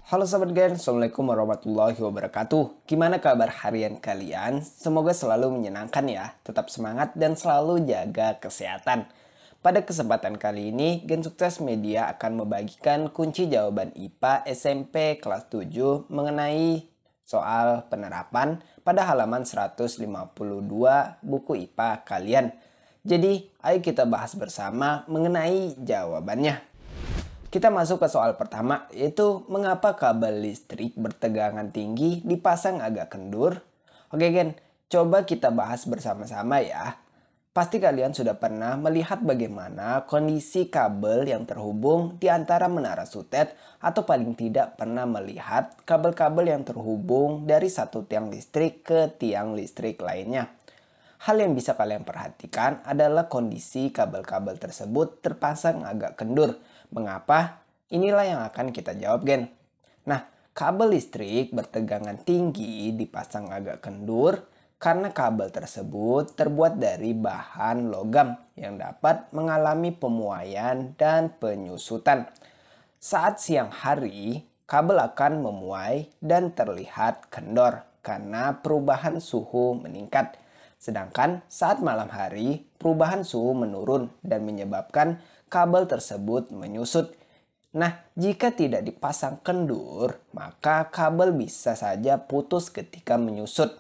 Halo Sobat Gen, Assalamualaikum warahmatullahi wabarakatuh. Gimana kabar harian kalian? Semoga selalu menyenangkan ya, tetap semangat dan selalu jaga kesehatan. Pada kesempatan kali ini, Gen Sukses Media akan membagikan kunci jawaban IPA SMP kelas 7 mengenai soal penerapan pada halaman 152 buku IPA kalian. Jadi, ayo kita bahas bersama mengenai jawabannya. Kita masuk ke soal pertama, yaitu mengapa kabel listrik bertegangan tinggi dipasang agak kendur? Oke Gen, coba kita bahas bersama-sama ya. Pasti kalian sudah pernah melihat bagaimana kondisi kabel yang terhubung di antara menara sutet atau paling tidak pernah melihat kabel-kabel yang terhubung dari satu tiang listrik ke tiang listrik lainnya. Hal yang bisa kalian perhatikan adalah kondisi kabel-kabel tersebut terpasang agak kendur. Mengapa? Inilah yang akan kita jawab, Gen. Nah, kabel listrik bertegangan tinggi dipasang agak kendur karena kabel tersebut terbuat dari bahan logam yang dapat mengalami pemuaian dan penyusutan. Saat siang hari, kabel akan memuai dan terlihat kendor karena perubahan suhu meningkat. Sedangkan saat malam hari, perubahan suhu menurun dan menyebabkan kabel tersebut menyusut. Nah, jika tidak dipasang kendur, maka kabel bisa saja putus ketika menyusut.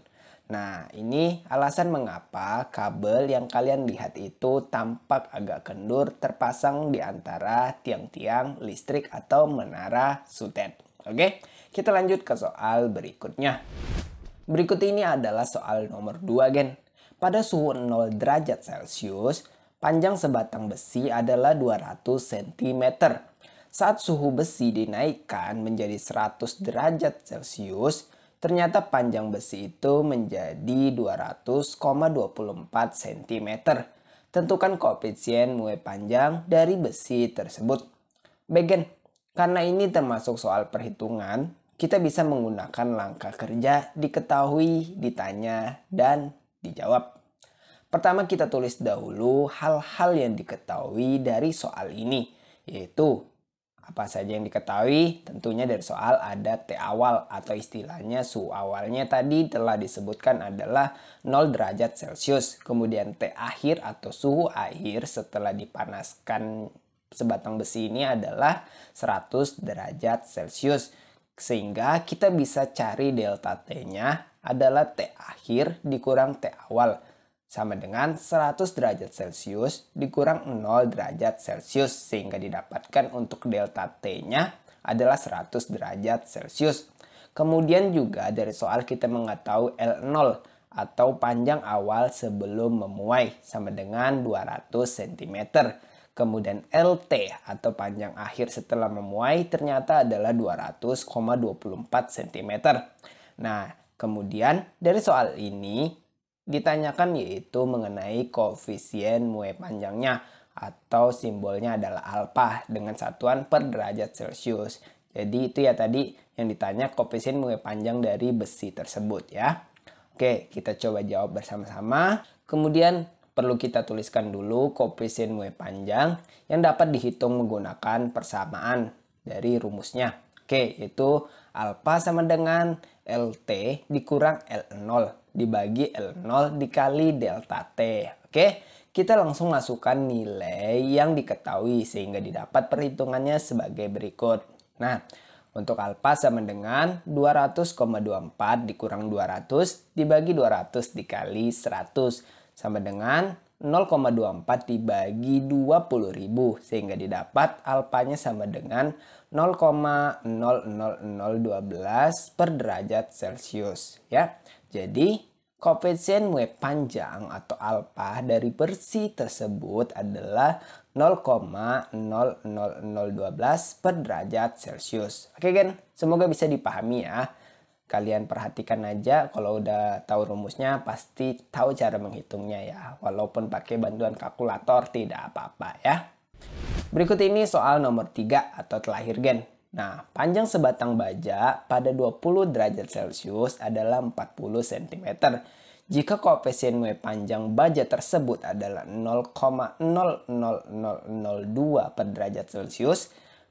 Nah, ini alasan mengapa kabel yang kalian lihat itu tampak agak kendur terpasang di antara tiang-tiang listrik atau menara sutet. Oke, kita lanjut ke soal berikutnya. Berikut ini adalah soal nomor 2, Gen. Pada suhu 0 derajat Celcius, panjang sebatang besi adalah 200 cm. Saat suhu besi dinaikkan menjadi 100 derajat Celcius, ternyata panjang besi itu menjadi 200,24 cm. Tentukan koefisien muai panjang dari besi tersebut. Bagian, karena ini termasuk soal perhitungan, kita bisa menggunakan langkah kerja diketahui, ditanya, dan dijawab. Pertama kita tulis dahulu hal-hal yang diketahui dari soal ini, yaitu apa saja yang diketahui. Tentunya dari soal ada T awal atau istilahnya suhu awalnya tadi telah disebutkan adalah 0 derajat Celcius. Kemudian T akhir atau suhu akhir setelah dipanaskan sebatang besi ini adalah 100 derajat Celcius. Sehingga kita bisa cari delta T-nya adalah T akhir dikurang T awal. Sama dengan 100 derajat Celcius dikurang 0 derajat Celcius. Sehingga didapatkan untuk delta T-nya adalah 100 derajat Celcius. Kemudian juga dari soal kita mengetahui L0 atau panjang awal sebelum memuai sama dengan 200 cm. Kemudian LT atau panjang akhir setelah memuai ternyata adalah 200,24 cm. Nah, kemudian dari soal ini ditanyakan yaitu mengenai koefisien muai panjangnya atau simbolnya adalah alfa dengan satuan per derajat Celcius. Jadi itu ya tadi yang ditanya koefisien muai panjang dari besi tersebut ya. Oke, kita coba jawab bersama-sama. Kemudian perlu kita tuliskan dulu koefisien muai panjang yang dapat dihitung menggunakan persamaan dari rumusnya. Oke, yaitu alfa sama dengan LT dikurang L0 dibagi L0 dikali delta T. Oke, kita langsung masukkan nilai yang diketahui sehingga didapat perhitungannya sebagai berikut. Nah, untuk alfa sama dengan 200,24 dikurang 200 dibagi 200 dikali 100. Sama dengan 0,24 dibagi 20.000 sehingga didapat alfanya sama dengan 0,00012 per derajat Celcius ya. Jadi koefisien muai panjang atau alfa dari besi tersebut adalah 0,00012 per derajat Celcius. Oke Gen, semoga bisa dipahami ya. Kalian perhatikan aja, kalau udah tahu rumusnya pasti tahu cara menghitungnya ya. Walaupun pakai bantuan kalkulator tidak apa-apa ya. Berikut ini soal nomor 3 atau terakhir Gen. Nah, panjang sebatang baja pada 20 derajat Celcius adalah 40 cm. Jika koefisien muai panjang baja tersebut adalah 0,00002 per derajat Celcius,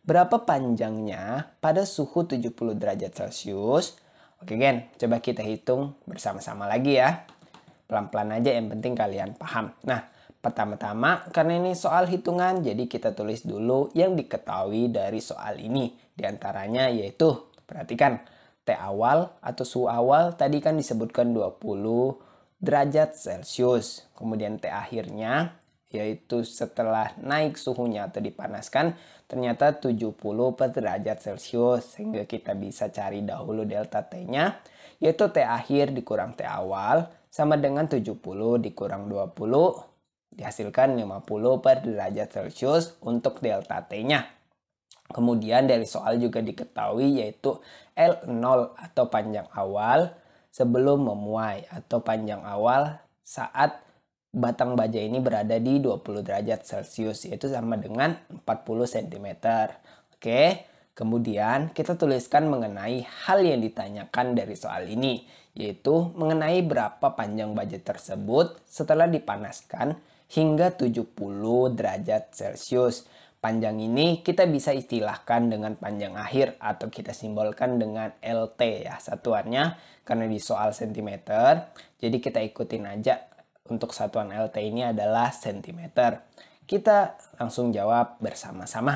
Berapa panjangnya pada suhu 70 derajat Celcius? Oke gen, coba kita hitung bersama-sama lagi ya. Pelan-pelan aja, yang penting kalian paham. Nah, pertama-tama karena ini soal hitungan, jadi kita tulis dulu yang diketahui dari soal ini. Di antaranya yaitu, perhatikan, T awal atau suhu awal tadi kan disebutkan 20 derajat Celcius. Kemudian T akhirnya yaitu setelah naik suhunya atau dipanaskan ternyata 70 per derajat Celcius, sehingga kita bisa cari dahulu delta T-nya yaitu T akhir dikurang T awal sama dengan 70 dikurang 20 dihasilkan 50 per derajat Celcius untuk delta T-nya. Kemudian dari soal juga diketahui yaitu L0 atau panjang awal sebelum memuai atau panjang awal saat batang baja ini berada di 20 derajat Celcius, yaitu sama dengan 40 cm. Oke, kemudian kita tuliskan mengenai hal yang ditanyakan dari soal ini, yaitu mengenai berapa panjang baja tersebut setelah dipanaskan hingga 70 derajat Celcius. Panjang ini kita bisa istilahkan dengan panjang akhir atau kita simbolkan dengan LT ya satuannya, karena di soal cm. Jadi kita ikutin aja untuk satuan LT ini adalah cm. Kita langsung jawab bersama-sama.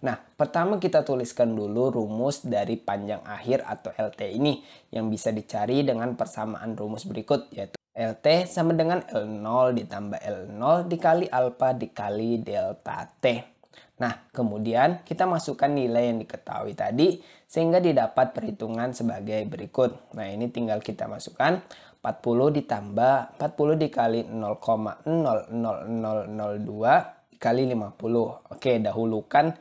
Nah, pertama kita tuliskan dulu rumus dari panjang akhir atau LT ini yang bisa dicari dengan persamaan rumus berikut, yaitu LT sama dengan L0 ditambah L0 dikali alfa dikali delta T. Nah, kemudian kita masukkan nilai yang diketahui tadi sehingga didapat perhitungan sebagai berikut. Nah, ini tinggal kita masukkan 40 ditambah 40 dikali 0,00002 dikali 50. Oke, dahulukan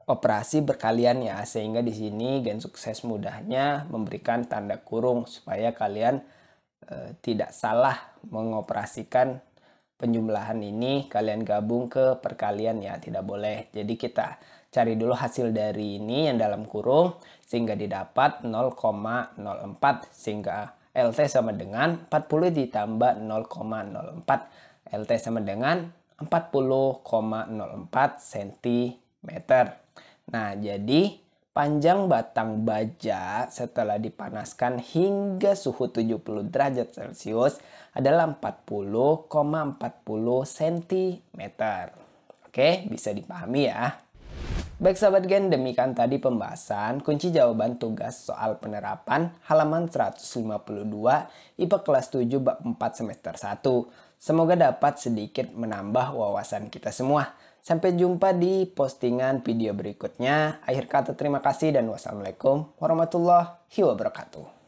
operasi berkalian ya, sehingga di sini Gen Sukses mudahnya memberikan tanda kurung supaya kalian tidak salah mengoperasikan penjumlahan ini. Kalian gabung ke perkalian ya, tidak boleh. Jadi kita cari dulu hasil dari ini yang dalam kurung sehingga didapat 0,04, sehingga LT sama dengan 40 ditambah 0,04. LT sama dengan 40,04 cm. Nah, jadi panjang batang baja setelah dipanaskan hingga suhu 70 derajat Celcius adalah 40,40 cm. Oke, bisa dipahami ya. Baik sahabat Gen, demikian tadi pembahasan kunci jawaban tugas soal penerapan halaman 152 IPA kelas 7 bab 4 semester 1. Semoga dapat sedikit menambah wawasan kita semua. Sampai jumpa di postingan video berikutnya. Akhir kata terima kasih dan wassalamualaikum warahmatullahi wabarakatuh.